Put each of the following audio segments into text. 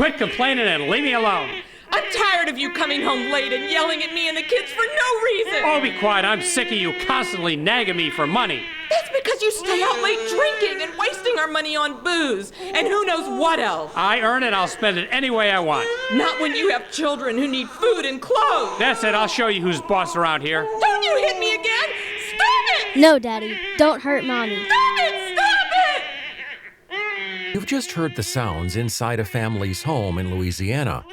Quit complaining and leave me alone. I'm tired of you coming home late and yelling at me and the kids for no reason. Oh, be quiet. I'm sick of you constantly nagging me for money. That's because you stay out late drinking and wasting our money on booze and who knows what else. I earn it, I'll spend it any way I want. Not when you have children who need food and clothes. That's it, I'll show you who's boss around here. Don't you hit me again! Stop it! No, Daddy, don't hurt Mommy. Stop it! Stop it! You've just heard the sounds inside a family's home in Louisiana.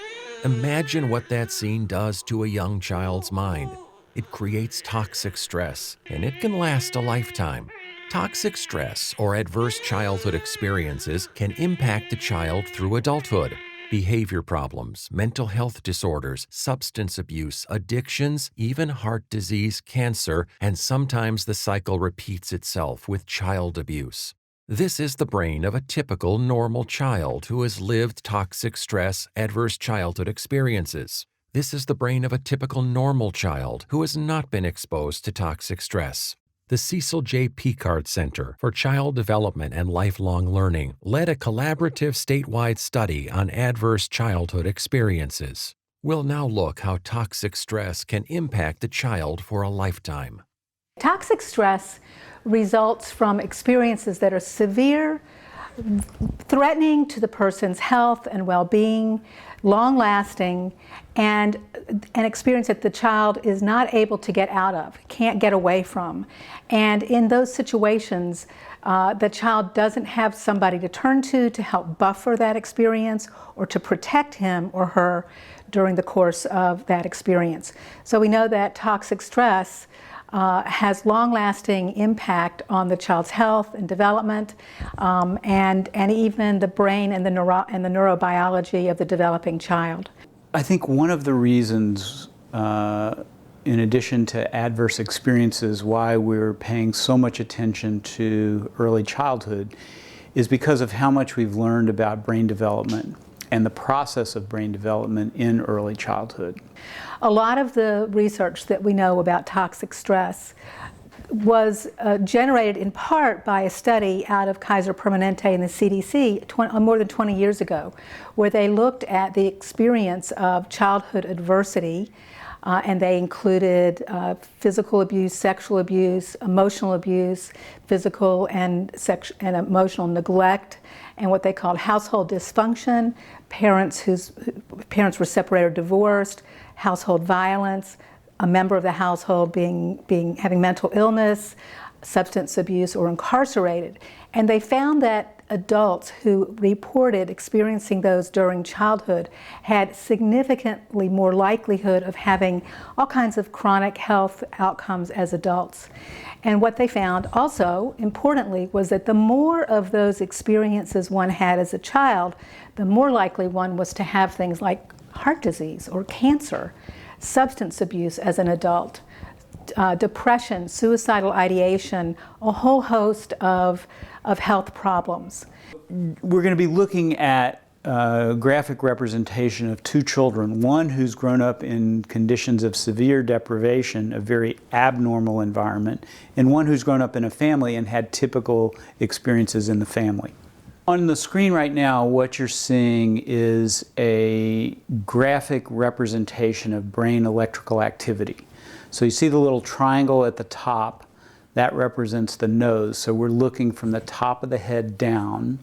Imagine what that scene does to a young child's mind. It creates toxic stress, and it can last a lifetime. Toxic stress or adverse childhood experiences can impact a child through adulthood. Behavior problems, mental health disorders, substance abuse, addictions, even heart disease, cancer, and sometimes the cycle repeats itself with child abuse. This is the brain of a typical normal child who has lived toxic stress, adverse childhood experiences. This is the brain of a typical normal child who has not been exposed to toxic stress. The Cecil J. Picard Center for Child Development and Lifelong Learning led a collaborative statewide study on adverse childhood experiences. We'll now look how toxic stress can impact a child for a lifetime. Toxic stress results from experiences that are severe, threatening to the person's health and well-being, long-lasting, and an experience that the child is not able to get out of, can't get away from. And in those situations, the child doesn't have somebody to turn to help buffer that experience or to protect him or her during the course of that experience. So we know that toxic stress has long-lasting impact on the child's health and development, and even the brain and the neurobiology of the developing child. I think one of the reasons, in addition to adverse experiences, why we're paying so much attention to early childhood is because of how much we've learned about brain development and the process of brain development in early childhood. A lot of the research that we know about toxic stress was generated in part by a study out of Kaiser Permanente and the CDC more than 20 years ago, where they looked at the experience of childhood adversity, and they included physical abuse, sexual abuse, emotional abuse, physical and emotional neglect, and what they called household dysfunction, parents whose parents were separated or divorced, household violence, a member of the household having mental illness, substance abuse, or incarcerated. And they found that adults who reported experiencing those during childhood had significantly more likelihood of having all kinds of chronic health outcomes as adults. And what they found also, importantly, was that the more of those experiences one had as a child, the more likely one was to have things like heart disease or cancer, substance abuse as an adult, depression, suicidal ideation, a whole host of health problems. We're going to be looking at graphic representation of two children, one who's grown up in conditions of severe deprivation, a very abnormal environment, and one who's grown up in a family and had typical experiences in the family. On the screen right now, what you're seeing is a graphic representation of brain electrical activity. So you see the little triangle at the top, that represents the nose. So we're looking from the top of the head down,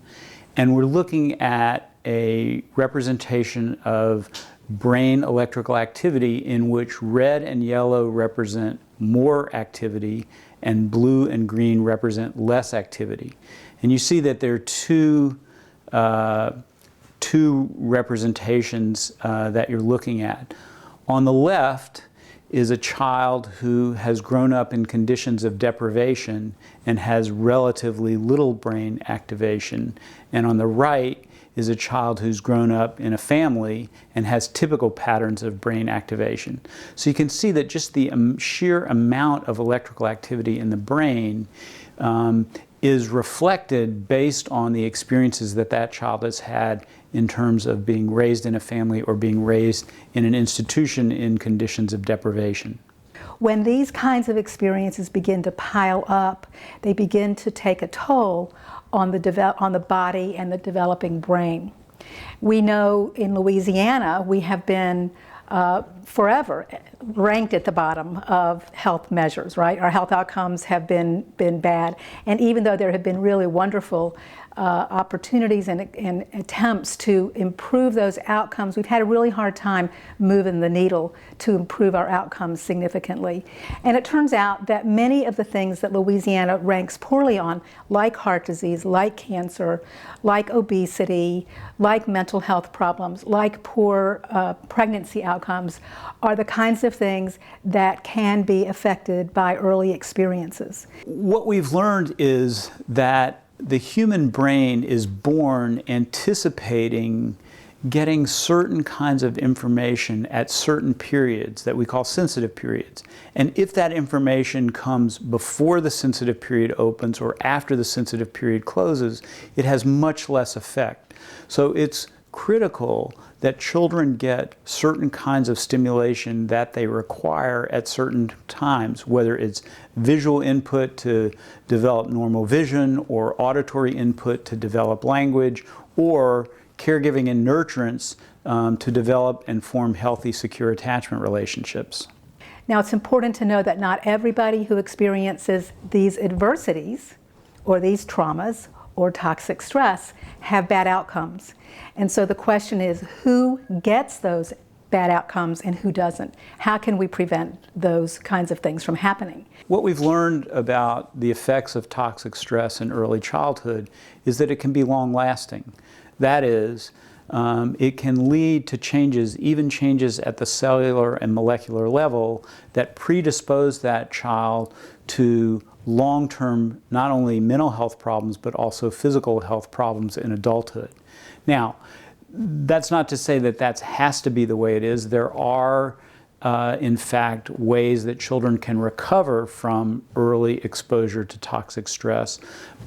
and we're looking at a representation of brain electrical activity in which red and yellow represent more activity and blue and green represent less activity. And you see that there are two representations that you're looking at. On the left is a child who has grown up in conditions of deprivation and has relatively little brain activation. And on the right is a child who's grown up in a family and has typical patterns of brain activation. So you can see that just the sheer amount of electrical activity in the brain is reflected based on the experiences that that child has had in terms of being raised in a family or being raised in an institution in conditions of deprivation. When these kinds of experiences begin to pile up, they begin to take a toll on the body and the developing brain. We know in Louisiana we have been forever ranked at the bottom of health measures, right? Our health outcomes have been bad. And even though there have been really wonderful opportunities and attempts to improve those outcomes, we've had a really hard time moving the needle to improve our outcomes significantly. And it turns out that many of the things that Louisiana ranks poorly on, like heart disease, like cancer, like obesity, like mental health problems, like poor pregnancy outcomes, are the kinds of things that can be affected by early experiences. What we've learned is that the human brain is born anticipating getting certain kinds of information at certain periods that we call sensitive periods. And if that information comes before the sensitive period opens or after the sensitive period closes, it has much less effect. So it's critical that children get certain kinds of stimulation that they require at certain times, whether it's visual input to develop normal vision or auditory input to develop language, or caregiving and nurturance to develop and form healthy, secure attachment relationships. Now, it's important to know that not everybody who experiences these adversities or these traumas or toxic stress have bad outcomes. And so the question is, who gets those bad outcomes and who doesn't? How can we prevent those kinds of things from happening? What we've learned about the effects of toxic stress in early childhood is that it can be long-lasting. That is, it can lead to changes, even changes at the cellular and molecular level, that predispose that child to long-term, not only mental health problems, but also physical health problems in adulthood. Now, that's not to say that that has to be the way it is. There are, in fact, ways that children can recover from early exposure to toxic stress.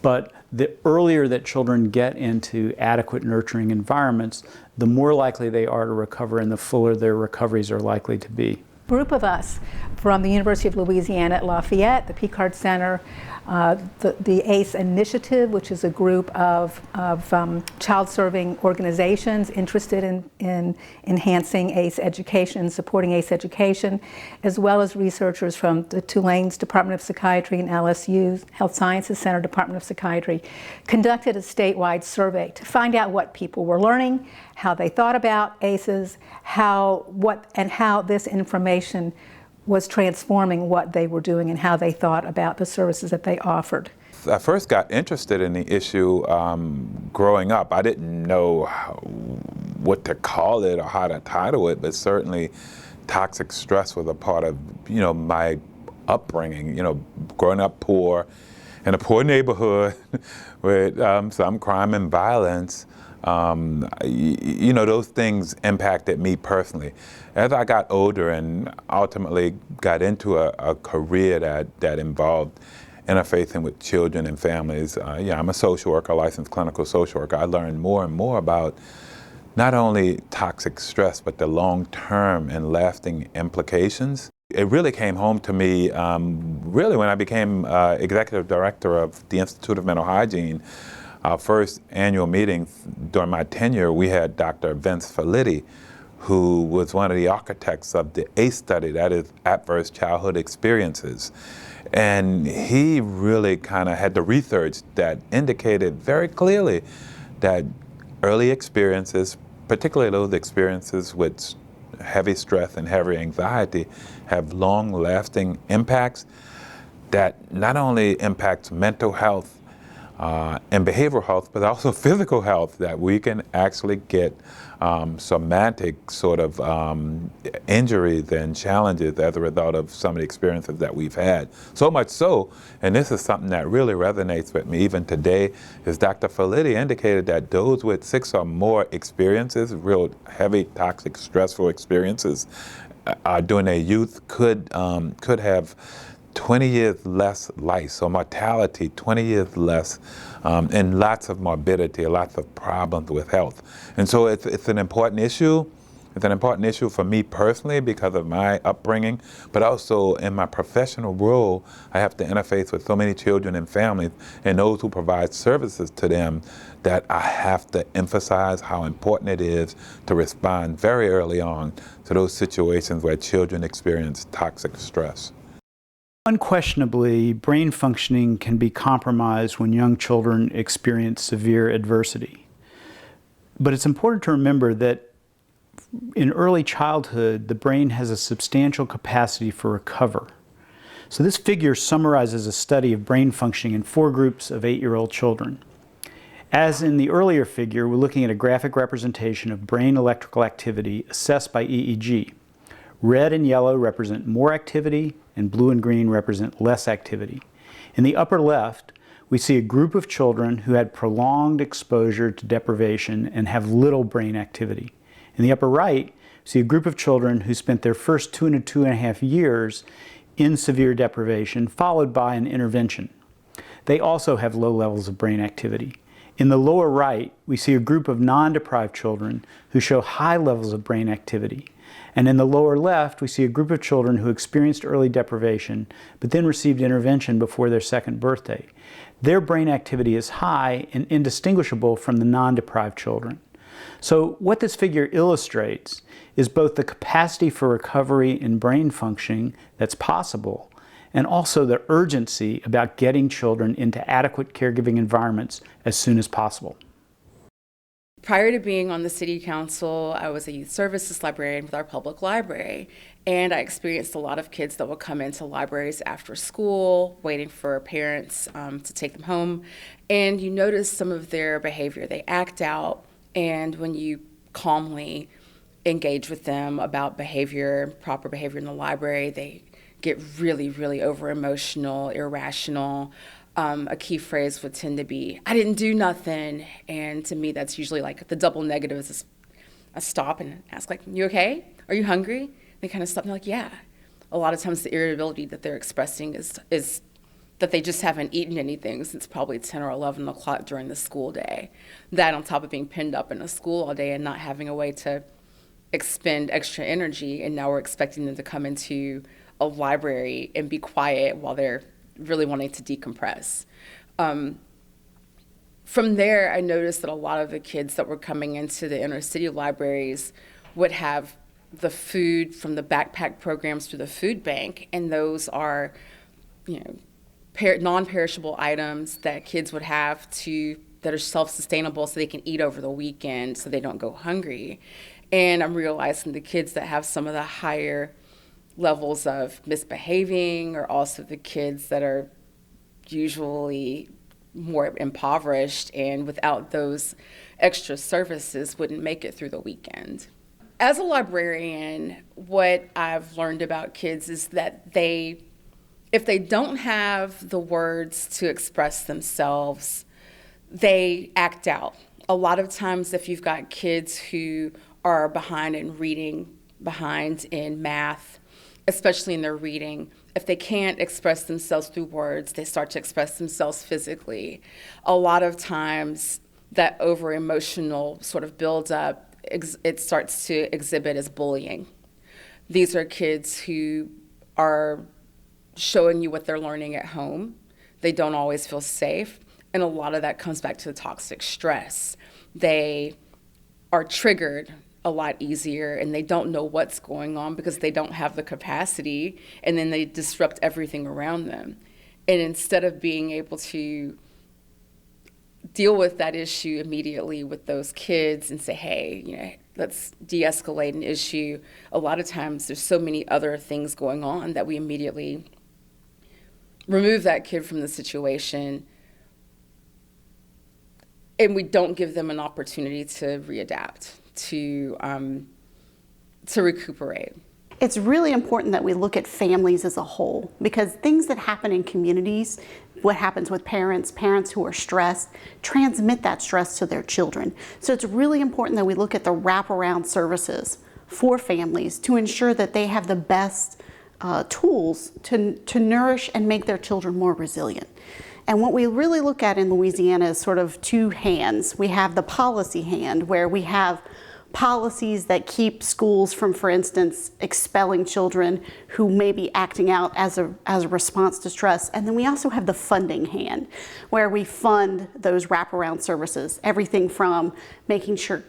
But the earlier that children get into adequate nurturing environments, the more likely they are to recover and the fuller their recoveries are likely to be. A group of us from the University of Louisiana at Lafayette, the Picard Center, the ACE Initiative, which is a group of child-serving organizations interested in enhancing ACE education, supporting ACE education, as well as researchers from the Tulane's Department of Psychiatry and LSU's Health Sciences Center Department of Psychiatry, conducted a statewide survey to find out what people were learning, how they thought about ACEs, how this information was transforming what they were doing and how they thought about the services that they offered. I first got interested in the issue growing up. I didn't know what to call it or how to title it, but certainly toxic stress was a part of, my upbringing. Growing up poor, in a poor neighborhood with some crime and violence. Those things impacted me personally. As I got older and ultimately got into a career that involved interfacing with children and families, I'm a social worker, a licensed clinical social worker. I learned more and more about not only toxic stress, but the long-term and lasting implications. It really came home to me really when I became executive director of the Institute of Mental Hygiene. Our first annual meeting during my tenure, we had Dr. Vince Felitti, who was one of the architects of the ACE study, that is Adverse Childhood Experiences. And he really kind of had the research that indicated very clearly that early experiences, particularly those experiences with heavy stress and heavy anxiety, have long-lasting impacts that not only impacts mental health and behavioral health, but also physical health, that we can actually get somatic sort of injuries and challenges as a result of some of the experiences that we've had. So much so, and this is something that really resonates with me even today, is Dr. Felitti indicated that those with 6 or more experiences, real heavy, toxic, stressful experiences during their youth could have 20 years less life, so mortality 20 years less, and lots of morbidity, lots of problems with health. And so it's an important issue. It's an important issue for me personally because of my upbringing, but also in my professional role, I have to interface with so many children and families and those who provide services to them that I have to emphasize how important it is to respond very early on to those situations where children experience toxic stress. Unquestionably, brain functioning can be compromised when young children experience severe adversity. But it's important to remember that in early childhood, the brain has a substantial capacity for recovery. So this figure summarizes a study of brain functioning in 4 groups of 8-year-old children. As in the earlier figure, we're looking at a graphic representation of brain electrical activity assessed by EEG. Red and yellow represent more activity, and blue and green represent less activity. In the upper left, we see a group of children who had prolonged exposure to deprivation and have little brain activity. In the upper right, we see a group of children who spent their first 2 to 2.5 years in severe deprivation, followed by an intervention. They also have low levels of brain activity. In the lower right, we see a group of non-deprived children who show high levels of brain activity. And in the lower left, we see a group of children who experienced early deprivation, but then received intervention before their 2nd birthday. Their brain activity is high and indistinguishable from the non-deprived children. So what this figure illustrates is both the capacity for recovery in brain functioning that's possible, and also the urgency about getting children into adequate caregiving environments as soon as possible. Prior to being on the city council, I was a youth services librarian with our public library, and I experienced a lot of kids that would come into libraries after school, waiting for parents to take them home, and you notice some of their behavior. They act out, and when you calmly engage with them about behavior, proper behavior in the library, they get really, really over-emotional, irrational. A key phrase would tend to be, "I didn't do nothing." And to me, that's usually like the double negative is a stop and ask, like, "You okay? Are you hungry?" They kind of stop and they're like, "Yeah." A lot of times the irritability that they're expressing is that they just haven't eaten anything since probably 10 or 11 o'clock during the school day. That on top of being pinned up in a school all day and not having a way to expend extra energy, and now we're expecting them to come into a library and be quiet while they're really wanting to decompress. From there, I noticed that a lot of the kids that were coming into the inner city libraries would have the food from the backpack programs through the food bank, and those are, non-perishable items that kids would have that are self-sustainable so they can eat over the weekend so they don't go hungry. And I'm realizing the kids that have some of the higher levels of misbehaving are also the kids that are usually more impoverished and without those extra services wouldn't make it through the weekend. As a librarian, what I've learned about kids is that if they don't have the words to express themselves, they act out. A lot of times if you've got kids who are behind in reading, behind in math, especially in their reading, if they can't express themselves through words, they start to express themselves physically. A lot of times that over-emotional sort of builds up, it starts to exhibit as bullying. These are kids who are showing you what they're learning at home. They don't always feel safe, and a lot of that comes back to the toxic stress. They are triggered a lot easier, and they don't know what's going on because they don't have the capacity, and then they disrupt everything around them. And instead of being able to deal with that issue immediately with those kids and say, hey, let's de-escalate an issue, a lot of times there's so many other things going on that we immediately remove that kid from the situation, and we don't give them an opportunity to readapt, to recuperate. It's really important that we look at families as a whole, because things that happen in communities, what happens with parents who are stressed, transmit that stress to their children. So it's really important that we look at the wraparound services for families to ensure that they have the best tools to nourish and make their children more resilient. And what we really look at in Louisiana is sort of two hands. We have the policy hand, where we have policies that keep schools from, for instance, expelling children who may be acting out as a response to stress. And then we also have the funding hand, where we fund those wraparound services, everything from making sure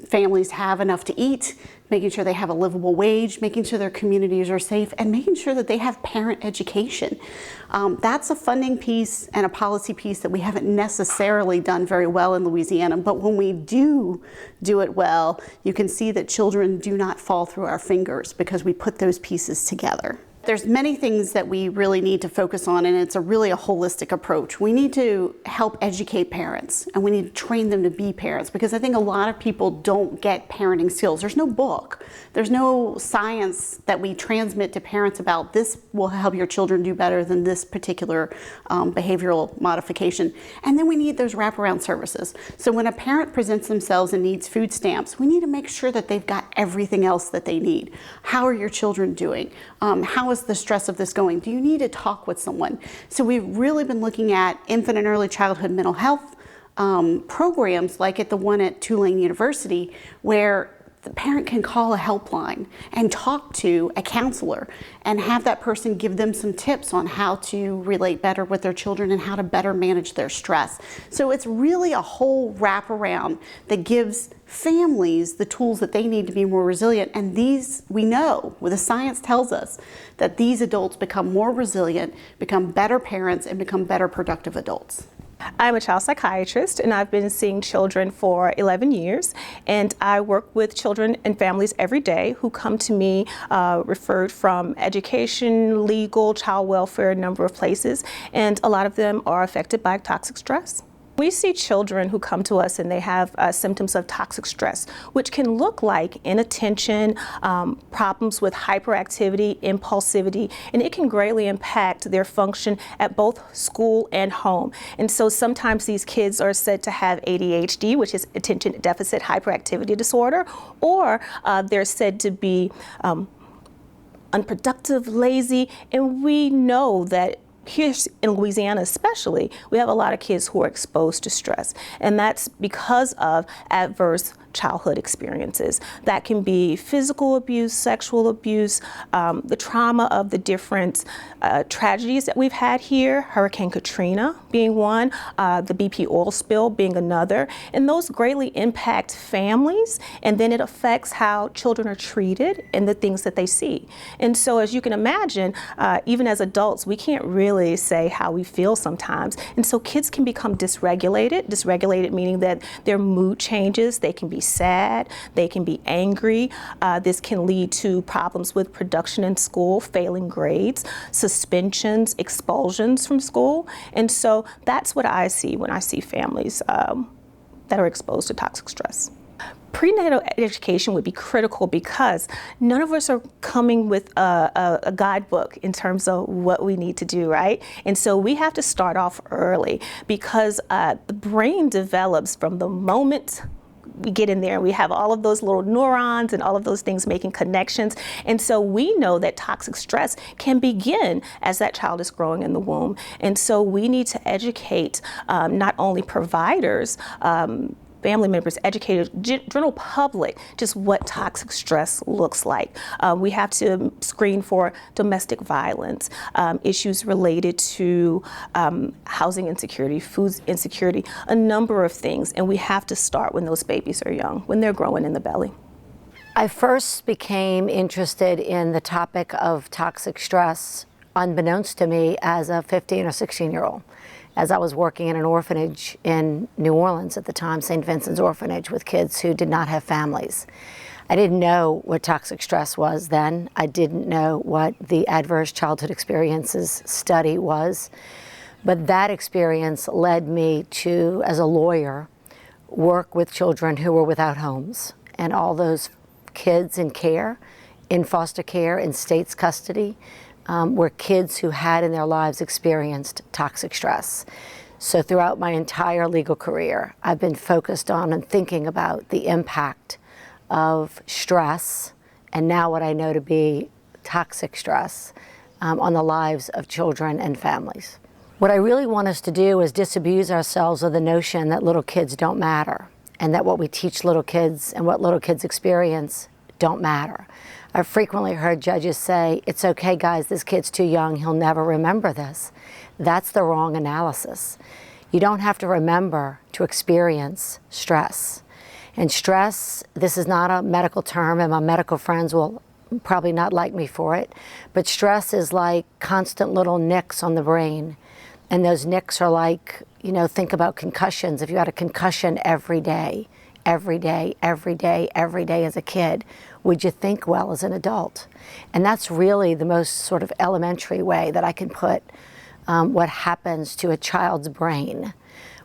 families have enough to eat, making sure they have a livable wage, making sure their communities are safe, and making sure that they have parent education. That's a funding piece and a policy piece that we haven't necessarily done very well in Louisiana, but when we do it well, you can see that children do not fall through our fingers because we put those pieces together. There's many things that we really need to focus on, and it's really a holistic approach. We need to help educate parents, and we need to train them to be parents, because I think a lot of people don't get parenting skills. There's no book. There's no science that we transmit to parents about this will help your children do better than this particular behavioral modification. And then we need those wraparound services. So when a parent presents themselves and needs food stamps, we need to make sure that they've got everything else that they need. How are your children doing? How is the stress of this going? Do you need to talk with someone? So we've really been looking at infant and early childhood mental health programs, like at the one at Tulane University, where the parent can call a helpline and talk to a counselor and have that person give them some tips on how to relate better with their children and how to better manage their stress. So it's really a whole wraparound that gives families the tools that they need to be more resilient. And these, we know, the science tells us that these adults become more resilient, become better parents, and become better productive adults. I'm a child psychiatrist, and I've been seeing children for 11 years, and I work with children and families every day who come to me referred from education, legal, child welfare, a number of places, and a lot of them are affected by toxic stress. We see children who come to us and they have symptoms of toxic stress, which can look like inattention, problems with hyperactivity, impulsivity, and it can greatly impact their function at both school and home. And so sometimes these kids are said to have ADHD, which is attention deficit hyperactivity disorder, or they're said to be unproductive, lazy, and we know that here in Louisiana especially, we have a lot of kids who are exposed to stress, and that's because of adverse childhood experiences. That can be physical abuse, sexual abuse, the trauma of the different tragedies that we've had here, Hurricane Katrina being one, the BP oil spill being another, and those greatly impact families, and then it affects how children are treated and the things that they see. And so as you can imagine, even as adults, we can't really say how we feel sometimes, and so kids can become dysregulated meaning that their mood changes, they can be sad, they can be angry. This can lead to problems with production in school, failing grades, suspensions, expulsions from school. And so that's what I see when I see families that are exposed to toxic stress. Prenatal education would be critical because none of us are coming with a guidebook in terms of what we need to do, right? And so we have to start off early because the brain develops from the moment we get in there. We have all of those little neurons and all of those things making connections. And so we know that toxic stress can begin as that child is growing in the womb. And so we need to educate not only providers, family members, educators, general public, just what toxic stress looks like. We have to screen for domestic violence, issues related to housing insecurity, food insecurity, a number of things. And we have to start when those babies are young, when they're growing in the belly. I first became interested in the topic of toxic stress, unbeknownst to me, as a 15 or 16-year-old. As I was working in an orphanage in New Orleans at the time, St. Vincent's Orphanage, with kids who did not have families. I didn't know what toxic stress was then. I didn't know what the Adverse Childhood Experiences study was. But that experience led me to, as a lawyer, work with children who were without homes. And all those kids in care, in foster care, in state's custody, were kids who had in their lives experienced toxic stress. So throughout my entire legal career, I've been focused on and thinking about the impact of stress, and now what I know to be toxic stress, on the lives of children and families. What I really want us to do is disabuse ourselves of the notion that little kids don't matter, and that what we teach little kids and what little kids experience don't matter. I've frequently heard judges say, it's okay guys, this kid's too young, he'll never remember this. That's the wrong analysis. You don't have to remember to experience stress. And stress, this is not a medical term, and my medical friends will probably not like me for it, but stress is like constant little nicks on the brain. And those nicks are like, you know, think about concussions. If you had a concussion every day as a kid, would you think well as an adult? And that's really the most sort of elementary way that I can put what happens to a child's brain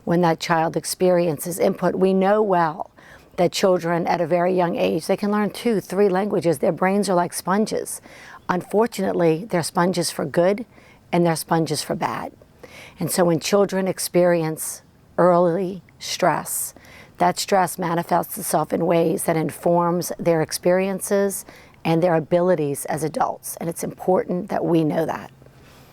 when that child experiences input. We know well that children at a very young age, they can learn 2, 3 languages. Their brains are like sponges. Unfortunately, they're sponges for good and they're sponges for bad. And so when children experience early stress, that stress manifests itself in ways that informs their experiences and their abilities as adults. And it's important that we know that.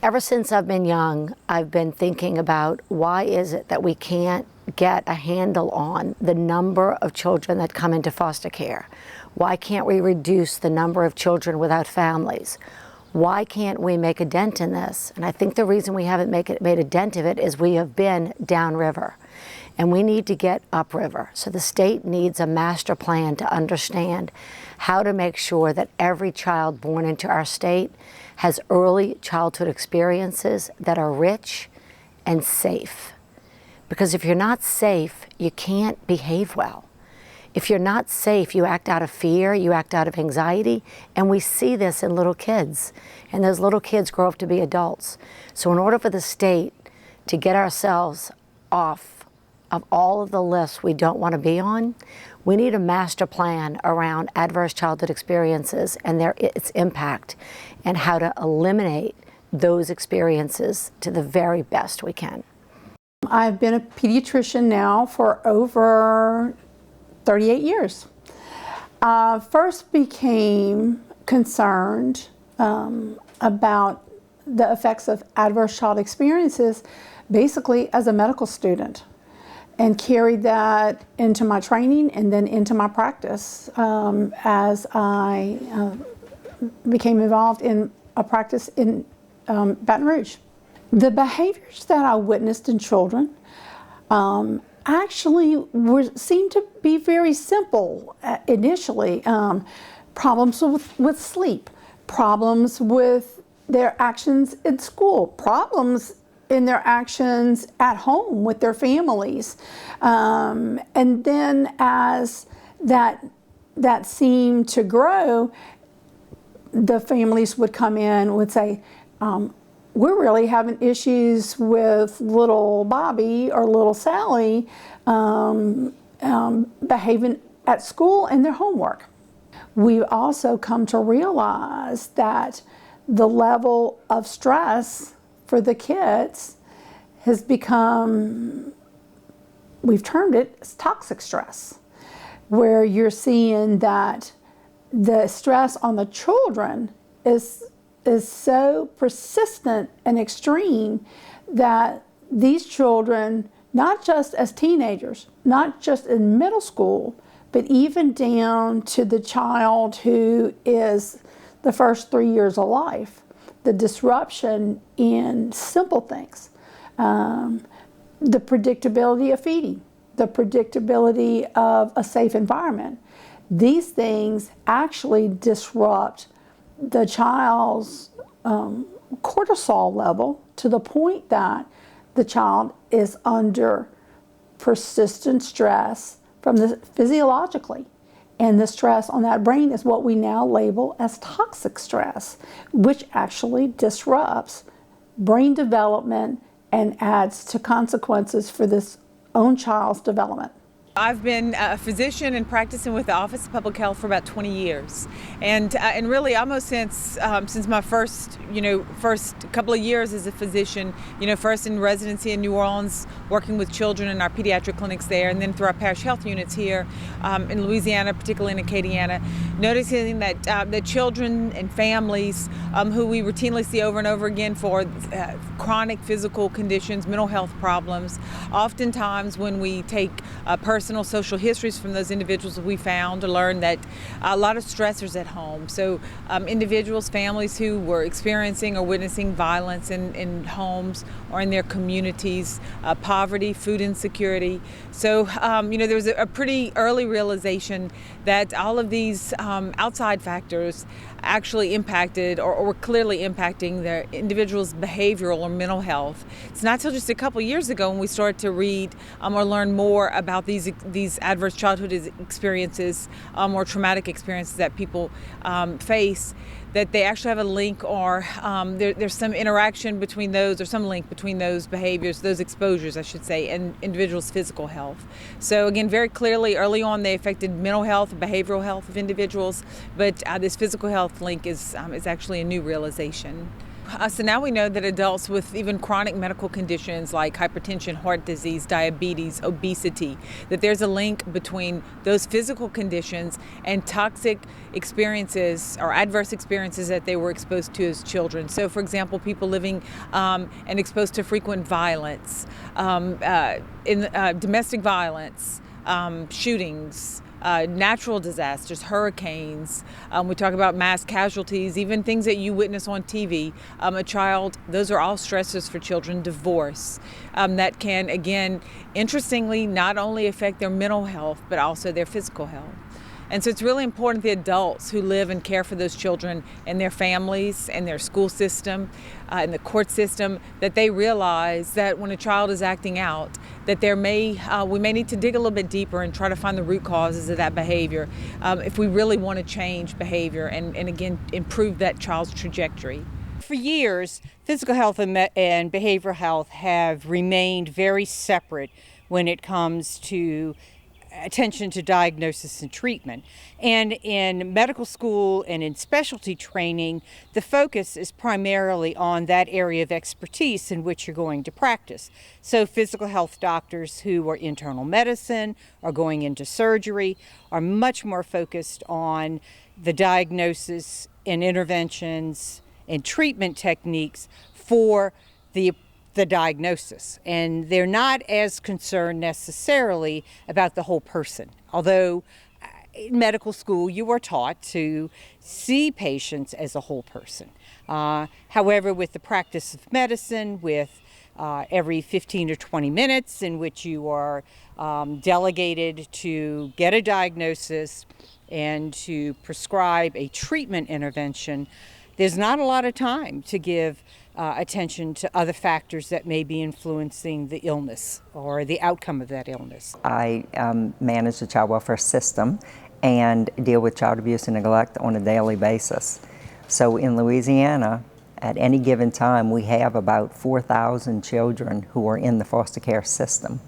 Ever since I've been young, I've been thinking about why is it that we can't get a handle on the number of children that come into foster care? Why can't we reduce the number of children without families? Why can't we make a dent in this? And I think the reason we haven't made a dent of it is we have been downriver. And we need to get upriver. So the state needs a master plan to understand how to make sure that every child born into our state has early childhood experiences that are rich and safe. Because if you're not safe, you can't behave well. If you're not safe, you act out of fear, you act out of anxiety, and we see this in little kids. And those little kids grow up to be adults. So in order for the state to get ourselves off of all of the lists we don't want to be on, we need a master plan around adverse childhood experiences and its impact, and how to eliminate those experiences to the very best we can. I've been a pediatrician now for over 38 years. First became concerned about the effects of adverse child experiences basically as a medical student, and carried that into my training and then into my practice as I became involved in a practice in Baton Rouge. The behaviors that I witnessed in children actually seemed to be very simple initially. Problems with sleep, problems with their actions in school, problems in their actions at home with their families. And then as that seemed to grow, the families would come in and would say, we're really having issues with little Bobby or little Sally behaving at school and their homework. We've also come to realize that the level of stress for the kids has become, we've termed it as toxic stress, where you're seeing that the stress on the children is so persistent and extreme that these children, not just as teenagers, not just in middle school, but even down to the child who is the first 3 years of life, the disruption in simple things, the predictability of feeding, the predictability of a safe environment. These things actually disrupt the child's cortisol level to the point that the child is under persistent stress from the physiologically. And the stress on that brain is what we now label as toxic stress, which actually disrupts brain development and adds to consequences for this own child's development. I've been a physician and practicing with the Office of Public Health for about 20 years, and really almost since my first couple of years as a physician. First in residency in New Orleans, working with children in our pediatric clinics there, and then through our parish health units here in Louisiana, particularly in Acadiana, noticing that the children and families who we routinely see over and over again for chronic physical conditions, mental health problems, oftentimes when we take a person personal social histories from those individuals that we found to learn that a lot of stressors at home. So individuals, families who were experiencing or witnessing violence in homes or in their communities, poverty, food insecurity. So, there was a pretty early realization that all of these outside factors actually impacted or were clearly impacting the individual's behavioral or mental health. It's not until just a couple years ago when we started to read or learn more about these adverse childhood experiences or traumatic experiences that people face, that they actually have a link or there's some interaction between those, or some link between those behaviors, those exposures, I should say, and individuals' physical health. So again, very clearly, early on, they affected mental health, behavioral health of individuals, but this physical health link is actually a new realization. So now we know that adults with even chronic medical conditions like hypertension, heart disease, diabetes, obesity, that there's a link between those physical conditions and toxic experiences or adverse experiences that they were exposed to as children. So for example, people living and exposed to frequent violence, domestic violence, shootings, natural disasters, hurricanes, we talk about mass casualties, even things that you witness on TV. A child, those are all stressors for children. Divorce, that can, again, interestingly, not only affect their mental health, but also their physical health. And so it's really important the adults who live and care for those children and their families and their school system and the court system, that they realize that when a child is acting out, that we may need to dig a little bit deeper and try to find the root causes of that behavior if we really want to change behavior and again, improve that child's trajectory. For years, physical health and behavioral health have remained very separate when it comes to attention to diagnosis and treatment. And in medical school and in specialty training, the focus is primarily on that area of expertise in which you're going to practice. So physical health doctors who are internal medicine or going into surgery are much more focused on the diagnosis and interventions and treatment techniques for the diagnosis, and they're not as concerned necessarily about the whole person. Although in medical school you are taught to see patients as a whole person. However, with the practice of medicine, with every 15 or 20 minutes in which you are delegated to get a diagnosis and to prescribe a treatment intervention, there's not a lot of time to give attention to other factors that may be influencing the illness or the outcome of that illness. I manage the child welfare system and deal with child abuse and neglect on a daily basis. So in Louisiana, at any given time, we have about 4,000 children who are in the foster care system.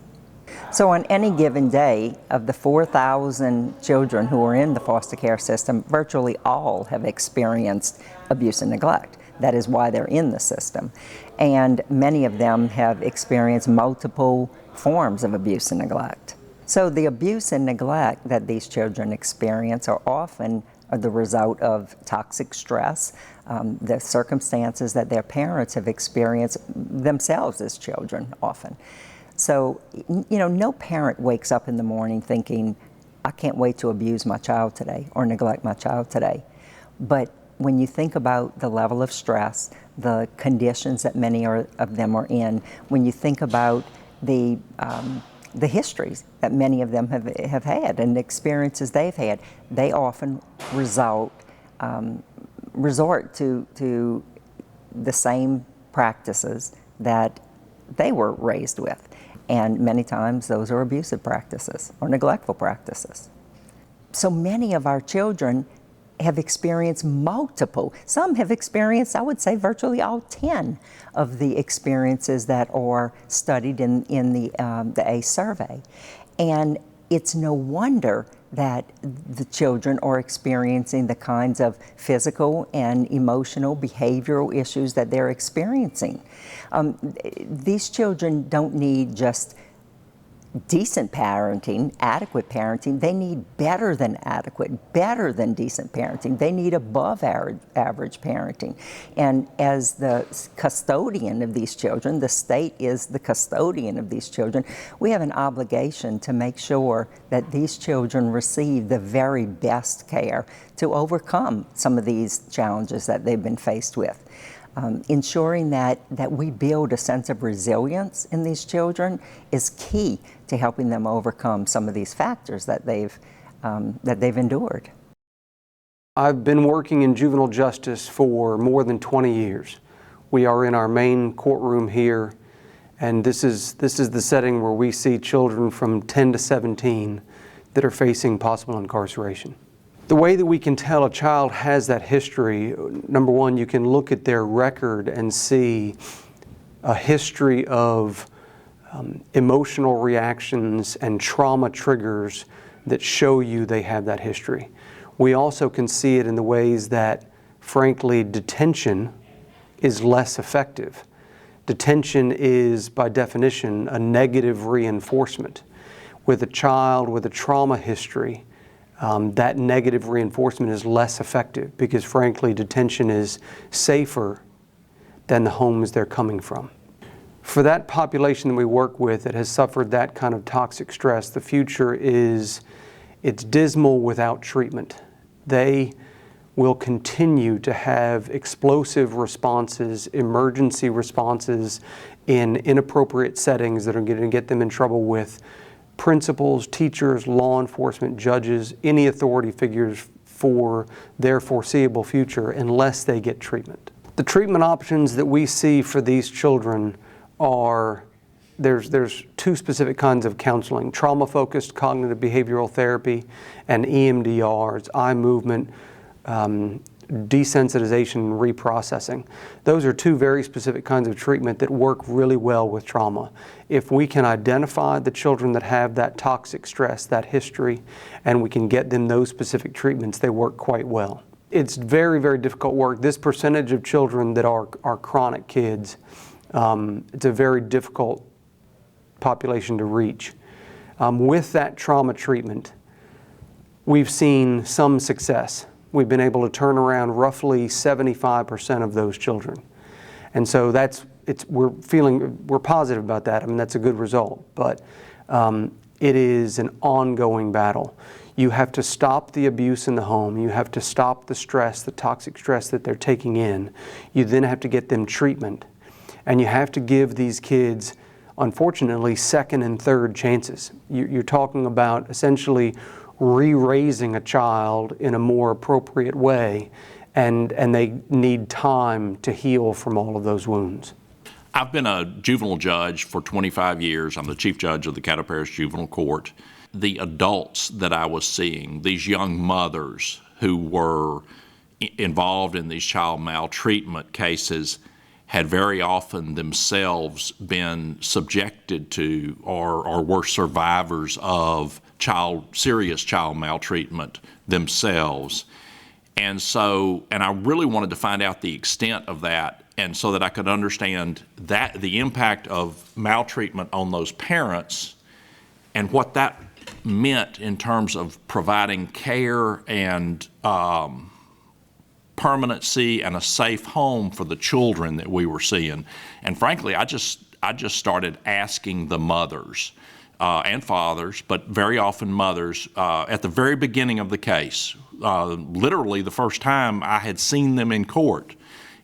So on any given day, of the 4,000 children who are in the foster care system, virtually all have experienced abuse and neglect. That is why they're in the system. And many of them have experienced multiple forms of abuse and neglect. So the abuse and neglect that these children experience are often the result of toxic stress, the circumstances that their parents have experienced themselves as children often. So, no parent wakes up in the morning thinking, I can't wait to abuse my child today or neglect my child today. But when you think about the level of stress, the conditions that many of them are in, when you think about the histories that many of them have had and the experiences they've had, they often resort to the same practices that they were raised with. And many times those are abusive practices or neglectful practices. So many of our children have experienced multiple. Some have experienced, I would say, virtually all 10 of the experiences that are studied in the ACE survey. And it's no wonder that the children are experiencing the kinds of physical and emotional behavioral issues that they're experiencing. These children don't need just decent parenting, adequate parenting. They need better than adequate, better than decent parenting. They need above average parenting. And as the custodian of these children, the state is the custodian of these children, we have an obligation to make sure that these children receive the very best care to overcome some of these challenges that they've been faced with. Ensuring that we build a sense of resilience in these children is key to helping them overcome some of these factors that they've endured. I've been working in juvenile justice for more than 20 years. We are in our main courtroom here, and this is the setting where we see children from 10 to 17 that are facing possible incarceration. The way that we can tell a child has that history, number one, you can look at their record and see a history of emotional reactions and trauma triggers that show you they have that history. We also can see it in the ways that, frankly, detention is less effective. Detention is, by definition, a negative reinforcement. With a child with a trauma history, that negative reinforcement is less effective because, frankly, detention is safer than the homes they're coming from. For that population that we work with that has suffered that kind of toxic stress, the future is, it's dismal without treatment. They will continue to have explosive responses, emergency responses in inappropriate settings that are going to get them in trouble with principals, teachers, law enforcement, judges, any authority figures for their foreseeable future unless they get treatment. The treatment options that we see for these children are, there's two specific kinds of counseling: trauma-focused cognitive behavioral therapy and EMDRs, eye movement, desensitization and reprocessing. Those are two very specific kinds of treatment that work really well with trauma. If we can identify the children that have that toxic stress, that history, and we can get them those specific treatments, they work quite well. It's very, very difficult work. This percentage of children that are chronic kids, it's a very difficult population to reach. With that trauma treatment, we've seen some success. We've been able to turn around roughly 75% of those children. And so we're positive about that. I mean, that's a good result, but it is an ongoing battle. You have to stop the abuse in the home. You have to stop the stress, the toxic stress that they're taking in. You then have to get them treatment. And you have to give these kids, unfortunately, second and third chances. You're talking about essentially re-raising a child in a more appropriate way, and they need time to heal from all of those wounds. I've been a juvenile judge for 25 years. I'm the chief judge of the Caddo Parish Juvenile Court. The adults that I was seeing, these young mothers who were involved in these child maltreatment cases, had very often themselves been subjected to or were survivors of serious child maltreatment themselves. And I really wanted to find out the extent of that, and so that I could understand that the impact of maltreatment on those parents and what that meant in terms of providing care and permanency and a safe home for the children that we were seeing. And frankly, I just started asking the mothers and fathers, but very often mothers, at the very beginning of the case, literally the first time I had seen them in court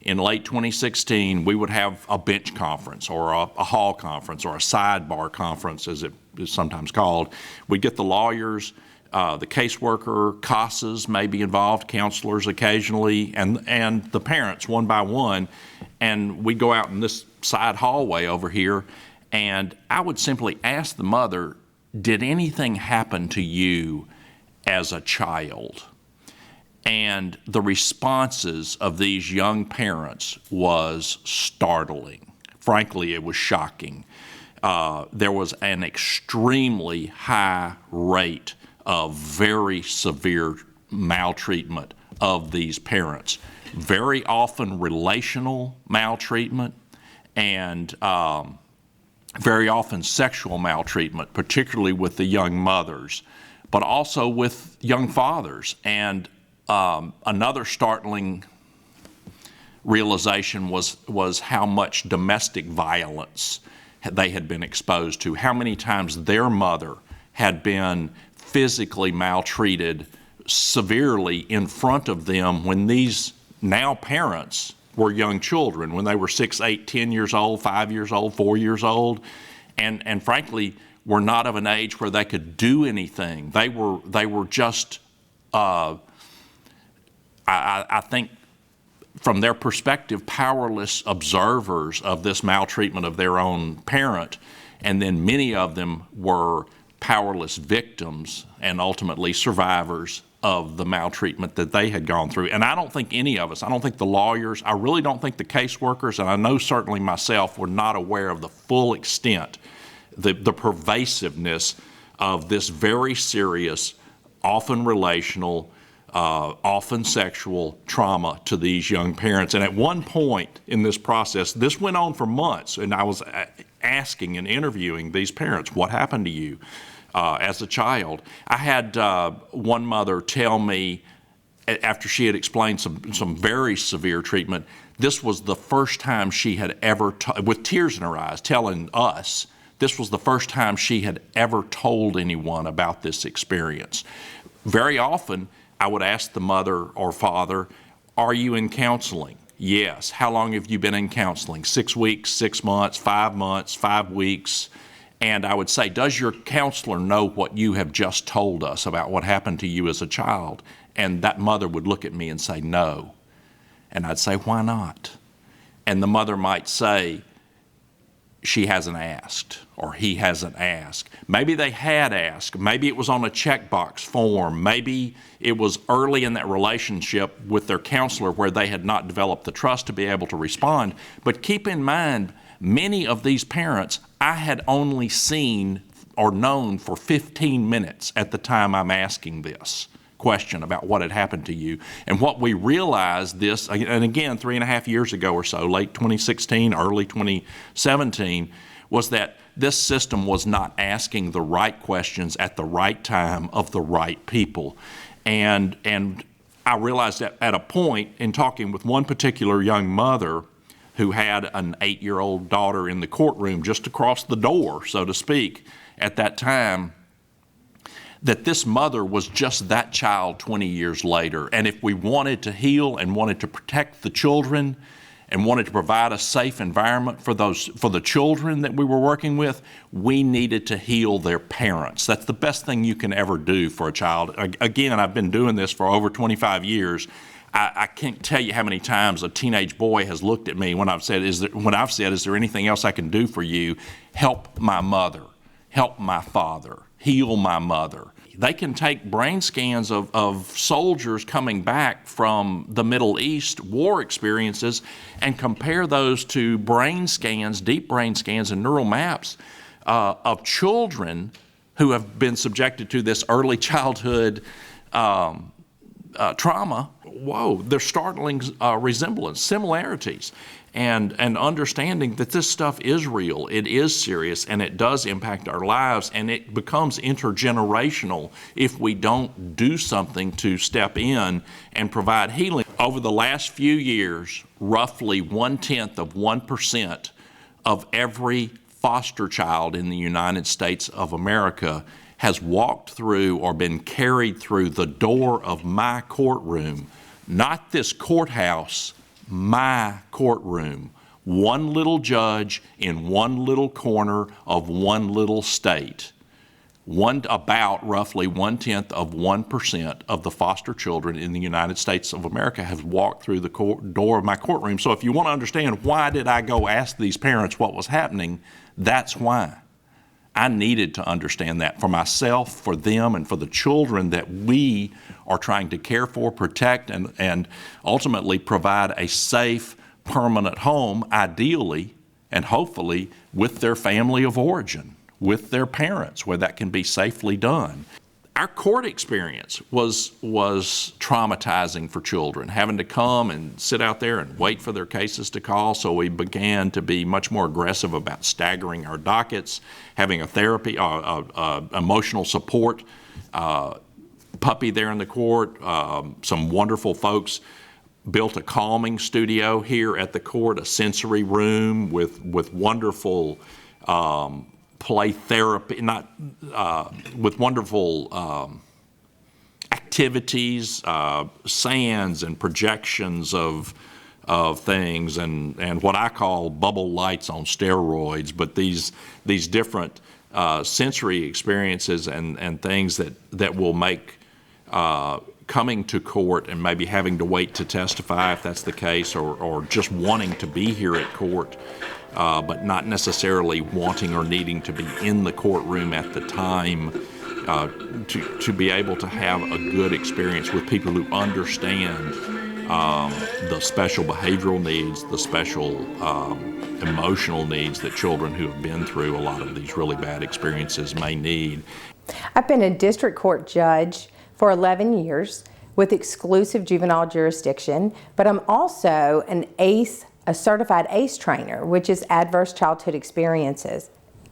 in late 2016, we would have a bench conference or a hall conference or a sidebar conference, as it is sometimes called. We'd get the lawyers, the caseworker, CASAs may be involved, counselors occasionally, and the parents one by one, and we'd go out in this side hallway over here, and I would simply ask the mother, did anything happen to you as a child? And the responses of these young parents was startling. Frankly, it was shocking. There was an extremely high rate of very severe maltreatment of these parents. Very often relational maltreatment and very often sexual maltreatment, particularly with the young mothers, but also with young fathers. And another startling realization was how much domestic violence they had been exposed to, how many times their mother had been physically maltreated severely in front of them when these now parents were young children, when they were 6, 8, 10 years old, 5 years old, 4 years old, and frankly were not of an age where they could do anything. They were just, I think, from their perspective, powerless observers of this maltreatment of their own parent, and then many of them were powerless victims and ultimately survivors of the maltreatment that they had gone through. And I don't think any of us, I don't think the lawyers, I really don't think the caseworkers, and I know certainly myself, were not aware of the full extent, the pervasiveness of this very serious, often relational, often sexual trauma to these young parents. And at one point in this process, this went on for months, and I was asking and interviewing these parents, what happened to you as a child? I had one mother tell me, after she had explained some very severe treatment, this was the first time she had ever, with tears in her eyes, telling us, this was the first time she had ever told anyone about this experience. Very often, I would ask the mother or father, are you in counseling? Yes. How long have you been in counseling? 6 weeks, 6 months, 5 weeks. And I would say, does your counselor know what you have just told us about what happened to you as a child? And that mother would look at me and say, no. And I'd say, why not? And the mother might say, she hasn't asked, or he hasn't asked. Maybe they had asked. Maybe it was on a checkbox form. Maybe it was early in that relationship with their counselor where they had not developed the trust to be able to respond. But keep in mind, many of these parents I had only seen or known for 15 minutes at the time I'm asking this question about what had happened to you. And what we realized this, and again, 3.5 years ago or so, late 2016, early 2017, was that this system was not asking the right questions at the right time of the right people. And I realized that at a point in talking with one particular young mother who had an 8-year-old daughter in the courtroom just across the door, so to speak, at that time, that this mother was just that child 20 years later. And if we wanted to heal and wanted to protect the children and wanted to provide a safe environment for the children that we were working with, we needed to heal their parents. That's the best thing you can ever do for a child. Again, I've been doing this for over 25 years. I can't tell you how many times a teenage boy has looked at me when I've said, is there anything else I can do for you? Help my mother, help my father, heal my mother. They can take brain scans of soldiers coming back from the Middle East war experiences and compare those to brain scans, deep brain scans and neural maps of children who have been subjected to this early childhood trauma. Whoa, there's startling resemblance, similarities. And understanding that this stuff is real, it is serious, and it does impact our lives, and it becomes intergenerational if we don't do something to step in and provide healing. Over the last few years, roughly 0.1% of every foster child in the United States of America has walked through or been carried through the door of my courtroom, not this courthouse, my courtroom, one little judge in one little corner of one little state. About roughly 0.1% of the foster children in the United States of America have walked through the door of my courtroom. So if you want to understand why did I go ask these parents what was happening, that's why. I needed to understand that for myself, for them, and for the children that we are trying to care for, protect, and ultimately provide a safe, permanent home, ideally and hopefully with their family of origin, with their parents, where that can be safely done. our court experience was traumatizing for children, having to come and sit out there and wait for their cases to call. So we began to be much more aggressive about staggering our dockets, having a therapy, emotional support puppy there in the court. Some wonderful folks built a calming studio here at the court, a sensory room with wonderful play therapy, with wonderful activities, sands and projections of things, and what I call bubble lights on steroids. But these different sensory experiences and things that will make coming to court and maybe having to wait to testify if that's the case, or just wanting to be here at court, but not necessarily wanting or needing to be in the courtroom at the time, to be able to have a good experience with people who understand the special behavioral needs, the special emotional needs that children who have been through a lot of these really bad experiences may need. I've been a district court judge for 11 years with exclusive juvenile jurisdiction, but I'm also a certified ACE trainer, which is Adverse Childhood Experiences.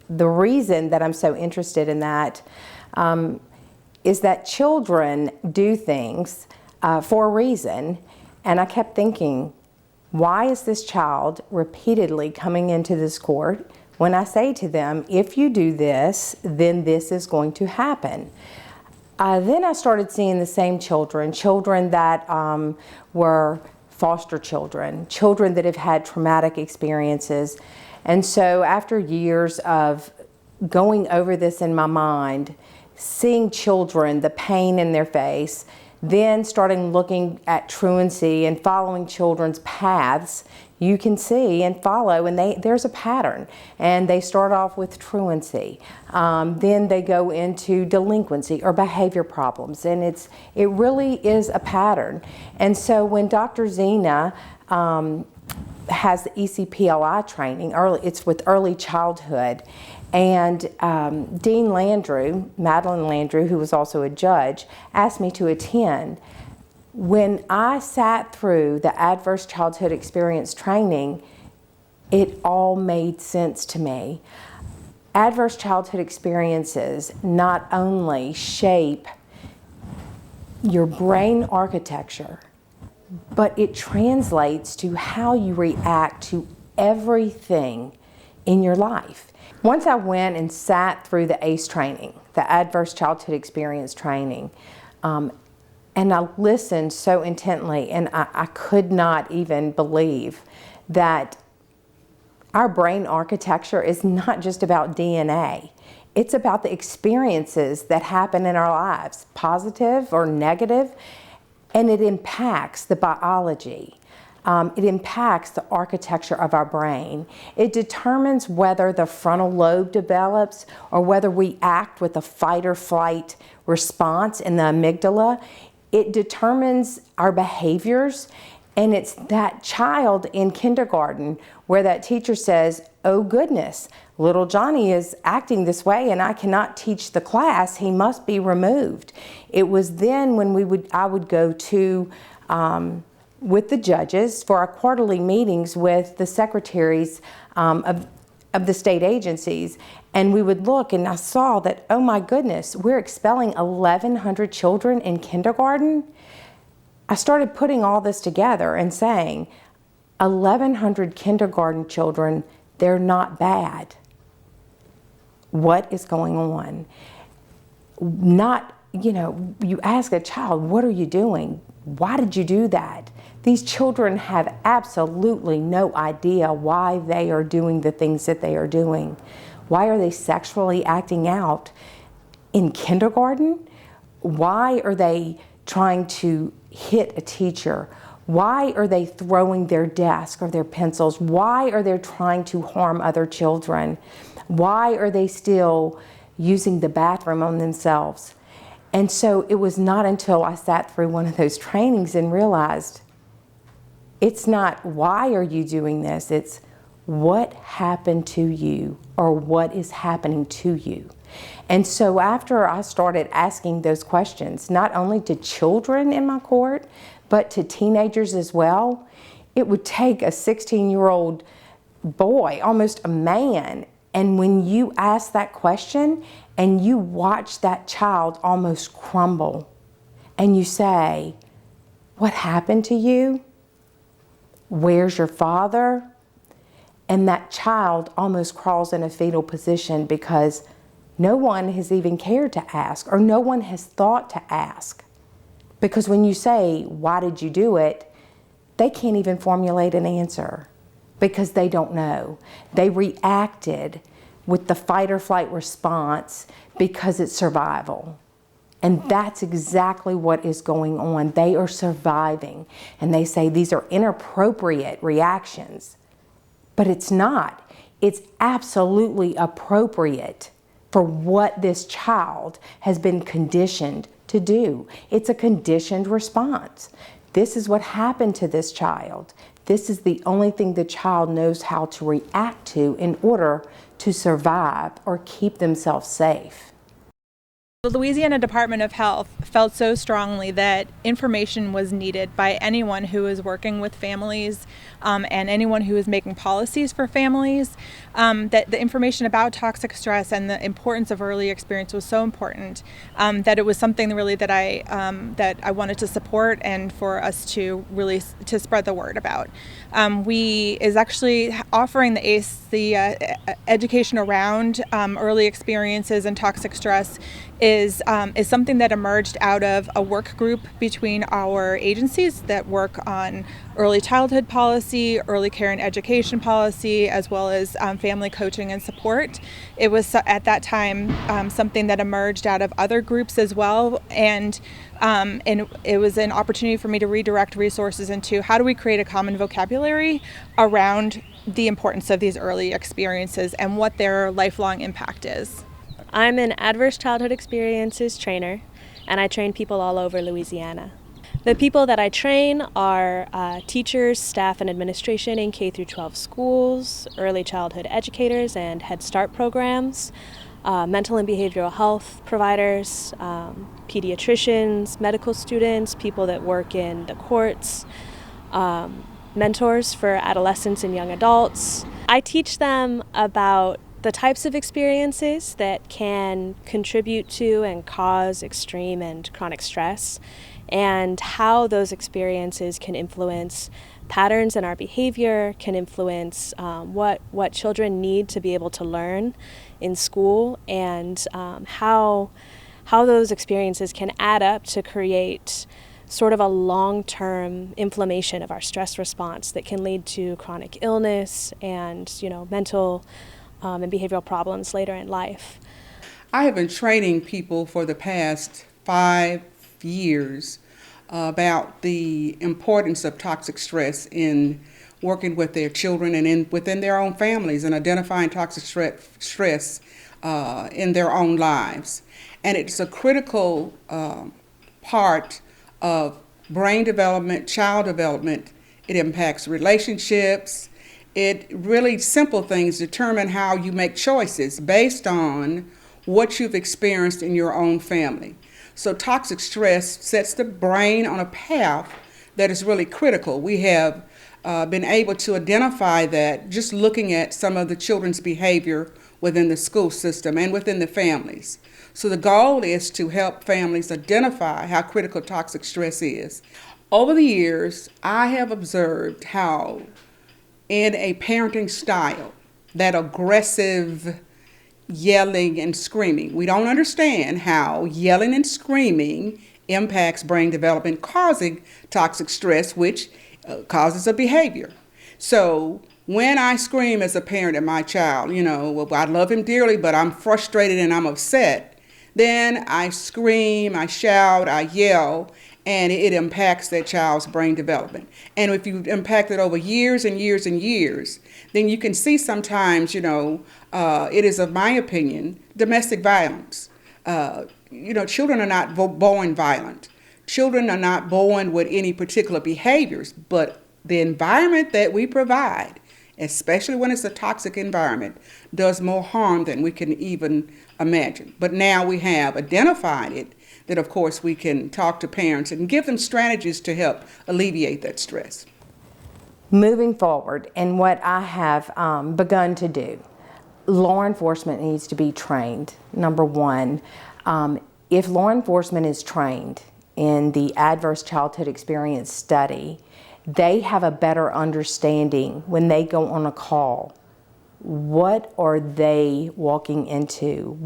The reason that I'm so interested in that is that children do things for a reason, and I kept thinking, why is this child repeatedly coming into this court when I say to them, if you do this, then this is going to happen? Then I started seeing the same children that were foster children that have had traumatic experiences. And so after years of going over this in my mind, seeing children, the pain in their face, then starting looking at truancy and following children's paths, you can see and follow, and there's a pattern. And they start off with truancy. Then they go into delinquency or behavior problems, and it really is a pattern. And so when Dr. Zena has the ECPLI training, it's with early childhood, and Dean Landrew, Madeline Landrew, who was also a judge, asked me to attend. When I sat through the Adverse Childhood Experience training, it all made sense to me. Adverse childhood experiences not only shape your brain architecture, but it translates to how you react to everything in your life. Once I went and sat through the ACE training, the Adverse Childhood Experience training, and I listened so intently, and I could not even believe that our brain architecture is not just about DNA. It's about the experiences that happen in our lives, positive or negative, and it impacts the biology. It impacts the architecture of our brain. It determines whether the frontal lobe develops or whether we act with a fight or flight response in the amygdala. It determines our behaviors, and it's that child in kindergarten where that teacher says, oh goodness, little Johnny is acting this way and I cannot teach the class, he must be removed. It was then when I would go to with the judges for our quarterly meetings with the secretaries of the state agencies, and we would look, and I saw that, oh my goodness, we're expelling 1,100 children in kindergarten. I started putting all this together and saying, 1,100 kindergarten children, they're not bad. What is going on? You ask a child, what are you doing? Why did you do that? These children have absolutely no idea why they are doing the things that they are doing. Why are they sexually acting out in kindergarten? Why are they trying to hit a teacher? Why are they throwing their desk or their pencils? Why are they trying to harm other children? Why are they still using the bathroom on themselves? And so it was not until I sat through one of those trainings and realized it's not why are you doing this, it's what happened to you or what is happening to you. And so after I started asking those questions, not only to children in my court, but to teenagers as well, it would take a 16-year-old boy, almost a man, and when you ask that question and you watch that child almost crumble and you say, "What happened to you? Where's your father?" And that child almost crawls in a fetal position because no one has even cared to ask, or no one has thought to ask. Because when you say, "Why did you do it?" they can't even formulate an answer because they don't know. They reacted with the fight or flight response because it's survival. And that's exactly what is going on. They are surviving. And they say these are inappropriate reactions. But it's not. It's absolutely appropriate for what this child has been conditioned to do. It's a conditioned response. This is what happened to this child. This is the only thing the child knows how to react to in order to survive or keep themselves safe. The Louisiana Department of Health felt so strongly that information was needed by anyone who is working with families and anyone who is making policies for families, that the information about toxic stress and the importance of early experience was so important that it was something really that I wanted to support and for us to really to spread the word about. We is actually offering the ACE, the education around early experiences and toxic stress is something that emerged out of a work group between our agencies that work on early childhood policy, early care and education policy, as well as family coaching and support. It was at that time something that emerged out of other groups as well, and it was an opportunity for me to redirect resources into how do we create a common vocabulary around the importance of these early experiences and what their lifelong impact is. I'm an adverse childhood experiences trainer, and I train people all over Louisiana. The people that I train are teachers, staff, and administration in K through 12 schools, early childhood educators and Head Start programs, mental and behavioral health providers, pediatricians, medical students, people that work in the courts, mentors for adolescents and young adults. I teach them about the types of experiences that can contribute to and cause extreme and chronic stress, and how those experiences can influence patterns in our behavior, can influence what children need to be able to learn in school, and how those experiences can add up to create sort of a long-term inflammation of our stress response that can lead to chronic illness and mental and behavioral problems later in life. I have been training people for the past 5 years about the importance of toxic stress in working with their children and within their own families and identifying toxic stress in their own lives. And it's a critical part of brain development, child development. It impacts relationships. It really, simple things determine how you make choices based on what you've experienced in your own family. So toxic stress sets the brain on a path that is really critical. We have been able to identify that just looking at some of the children's behavior within the school system and within the families. So the goal is to help families identify how critical toxic stress is. Over the years, I have observed how in a parenting style, that aggressive yelling and screaming. We don't understand how yelling and screaming impacts brain development, causing toxic stress, which causes a behavior. So when I scream as a parent at my child, I love him dearly, but I'm frustrated and I'm upset, then I scream, I shout, I yell, and it impacts that child's brain development. And if you impact it over years and years and years, then you can see sometimes, it is, of my opinion, domestic violence. Children are not born violent. Children are not born with any particular behaviors, but the environment that we provide especially when it's a toxic environment, does more harm than we can even imagine. But now we have identified it, that of course we can talk to parents and give them strategies to help alleviate that stress. Moving forward, and what I have begun to do, law enforcement needs to be trained, number one. If law enforcement is trained in the Adverse Childhood Experience Study, they have a better understanding when they go on a call. What are they walking into?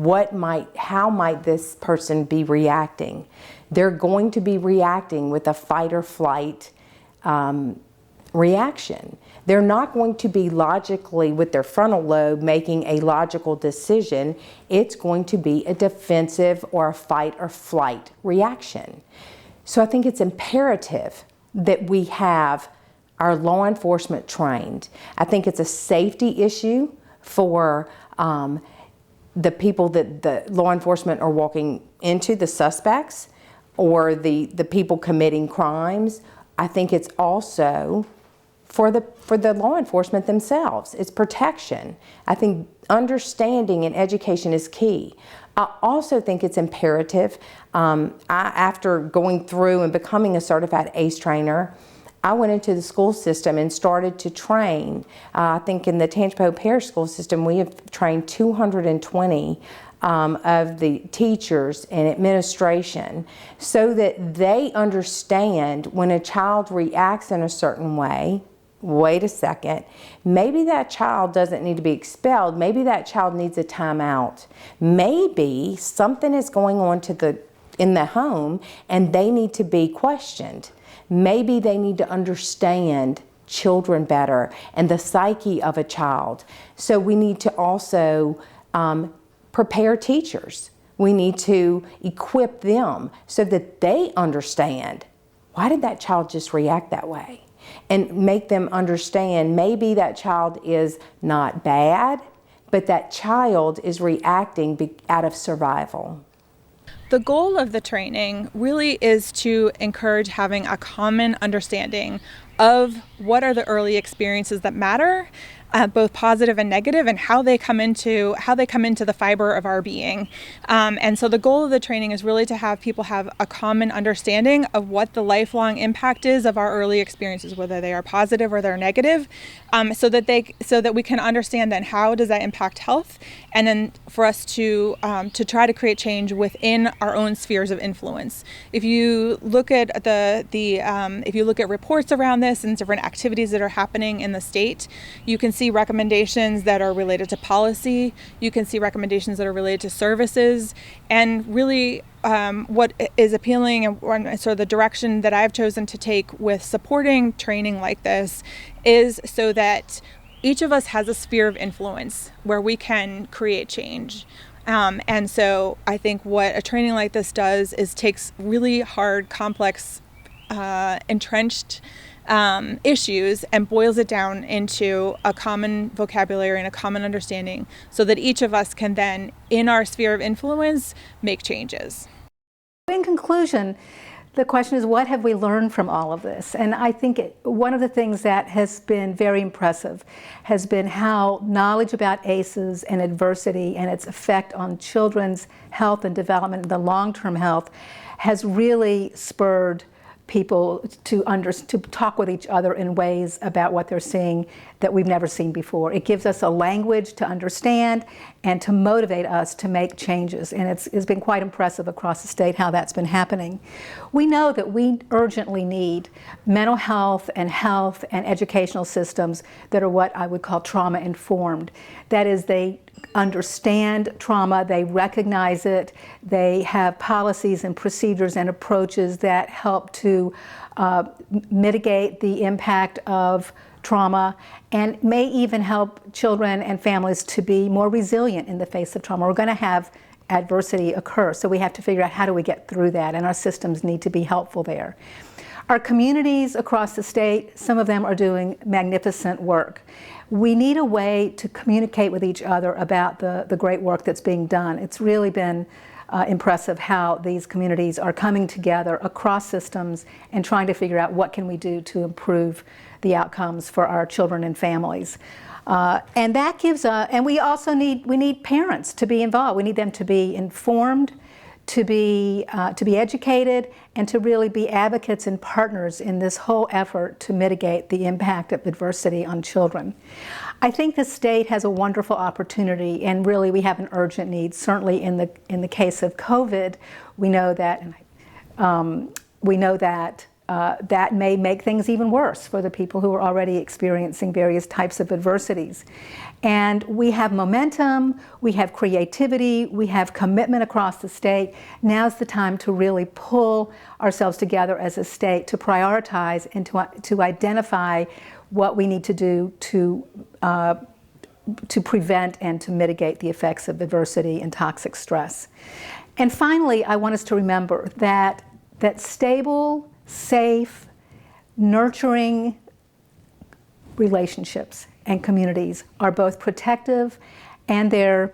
How might this person be reacting? They're going to be reacting with a fight or flight reaction. They're not going to be logically, with their frontal lobe, making a logical decision. It's going to be a defensive or a fight or flight reaction. So I think it's imperative that we have our law enforcement trained. I think it's a safety issue for the people that the law enforcement are walking into, the suspects, or the people committing crimes. I think it's also for the law enforcement themselves. It's protection. I think understanding and education is key. I also think it's imperative, after going through and becoming a certified ACE trainer, I went into the school system and started to train. I think in the Tangipahoa Parish School System, we have trained 220 of the teachers and administration so that they understand when a child reacts in a certain way, wait a second, maybe that child doesn't need to be expelled, maybe that child needs a timeout. Maybe something is going on in the home and they need to be questioned. Maybe they need to understand children better and the psyche of a child. So we need to also prepare teachers. We need to equip them so that they understand, why did that child just react that way? And make them understand maybe that child is not bad, but that child is reacting out of survival. The goal of the training really is to encourage having a common understanding of what are the early experiences that matter, both positive and negative, and how they come into the fiber of our being. And so the goal of the training is really to have people have a common understanding of what the lifelong impact is of our early experiences, whether they are positive or they're negative, so that we can understand then how does that impact health, and then for us to try to create change within our own spheres of influence. If you look at if you look at reports around this and different activities that are happening in the state, you can see recommendations that are related to policy, you can see recommendations that are related to services, and really what is appealing and sort of the direction that I've chosen to take with supporting training like this is so that each of us has a sphere of influence where we can create change. And so I think what a training like this does is takes really hard, complex, entrenched issues and boils it down into a common vocabulary and a common understanding so that each of us can then, in our sphere of influence, make changes. In conclusion, the question is, what have we learned from all of this? And I think one of the things that has been very impressive has been how knowledge about ACEs and adversity and its effect on children's health and development and the long-term health has really spurred people to talk with each other in ways about what they're seeing that we've never seen before. It gives us a language to understand and to motivate us to make changes, and it's been quite impressive across the state how that's been happening. We know that we urgently need mental health and educational systems that are what I would call trauma-informed. That is, they understand trauma, they recognize it, they have policies and procedures and approaches that help to mitigate the impact of trauma and may even help children and families to be more resilient in the face of trauma. We're going to have adversity occur, so we have to figure out how do we get through that, and our systems need to be helpful there. Our communities across the state, some of them are doing magnificent work. We need a way to communicate with each other about the great work that's being done. It's really been impressive how these communities are coming together across systems and trying to figure out what can we do to improve the outcomes for our children and families. And that gives and we also need parents to be involved. We need them to be informed, to be educated, and to really be advocates and partners in this whole effort to mitigate the impact of adversity on children. I think the state has a wonderful opportunity, and really we have an urgent need. Certainly in the case of COVID, we know that that may make things even worse for the people who are already experiencing various types of adversities. And we have momentum, we have creativity, we have commitment across the state. Now's the time to really pull ourselves together as a state to prioritize and to identify what we need to do to prevent and to mitigate the effects of adversity and toxic stress. And finally, I want us to remember that stable, safe, nurturing relationships and communities are both protective and they're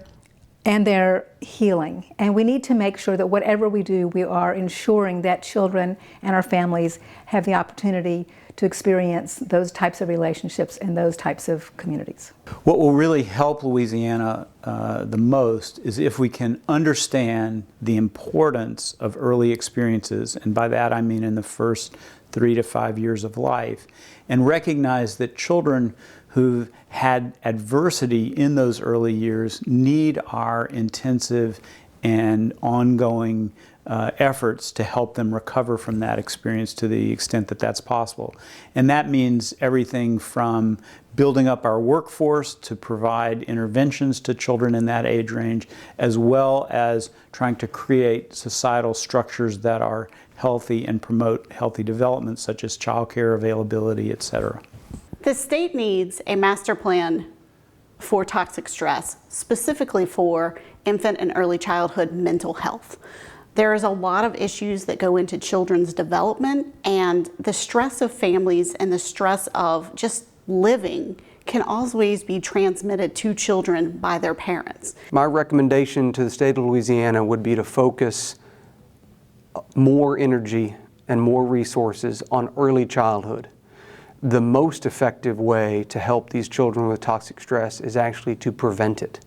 healing. And we need to make sure that whatever we do, we are ensuring that children and our families have the opportunity to experience those types of relationships and those types of communities. What will really help Louisiana the most is if we can understand the importance of early experiences, and by that I mean in the first 3 to 5 years of life, and recognize that children who've had adversity in those early years need our intensive and ongoing efforts to help them recover from that experience to the extent that that's possible. And that means everything from building up our workforce to provide interventions to children in that age range, as well as trying to create societal structures that are healthy and promote healthy development, such as childcare availability, etc. The state needs a master plan for toxic stress, specifically for infant and early childhood mental health. There is a lot of issues that go into children's development, and the stress of families and the stress of just living can always be transmitted to children by their parents. My recommendation to the state of Louisiana would be to focus more energy and more resources on early childhood. The most effective way to help these children with toxic stress is actually to prevent it.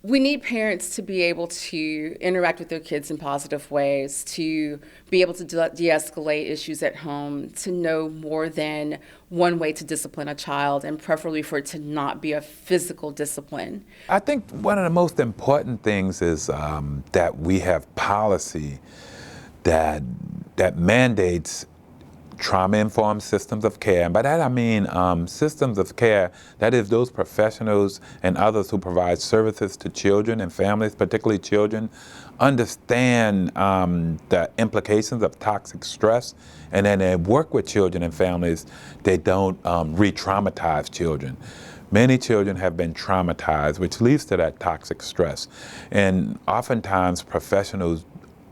We need parents to be able to interact with their kids in positive ways, to be able to de-escalate issues at home, to know more than one way to discipline a child, and preferably for it to not be a physical discipline. I think one of the most important things is that we have policy that mandates trauma-informed systems of care. And by that I mean systems of care, that is those professionals and others who provide services to children and families, particularly children, understand the implications of toxic stress, and then they work with children and families. They don't re-traumatize children. Many children have been traumatized, which leads to that toxic stress. And oftentimes professionals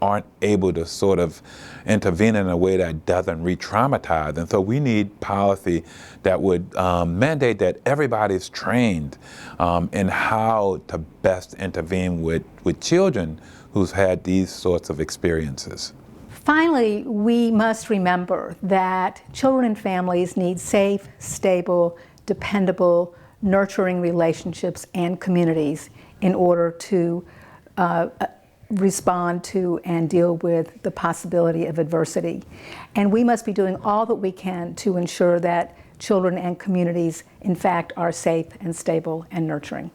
aren't able to sort of intervene in a way that doesn't re-traumatize. And so we need policy that would mandate that everybody's trained in how to best intervene with children who's had these sorts of experiences. Finally, we must remember that children and families need safe, stable, dependable, nurturing relationships and communities in order to respond to and deal with the possibility of adversity. And we must be doing all that we can to ensure that children and communities, in fact, are safe and stable and nurturing.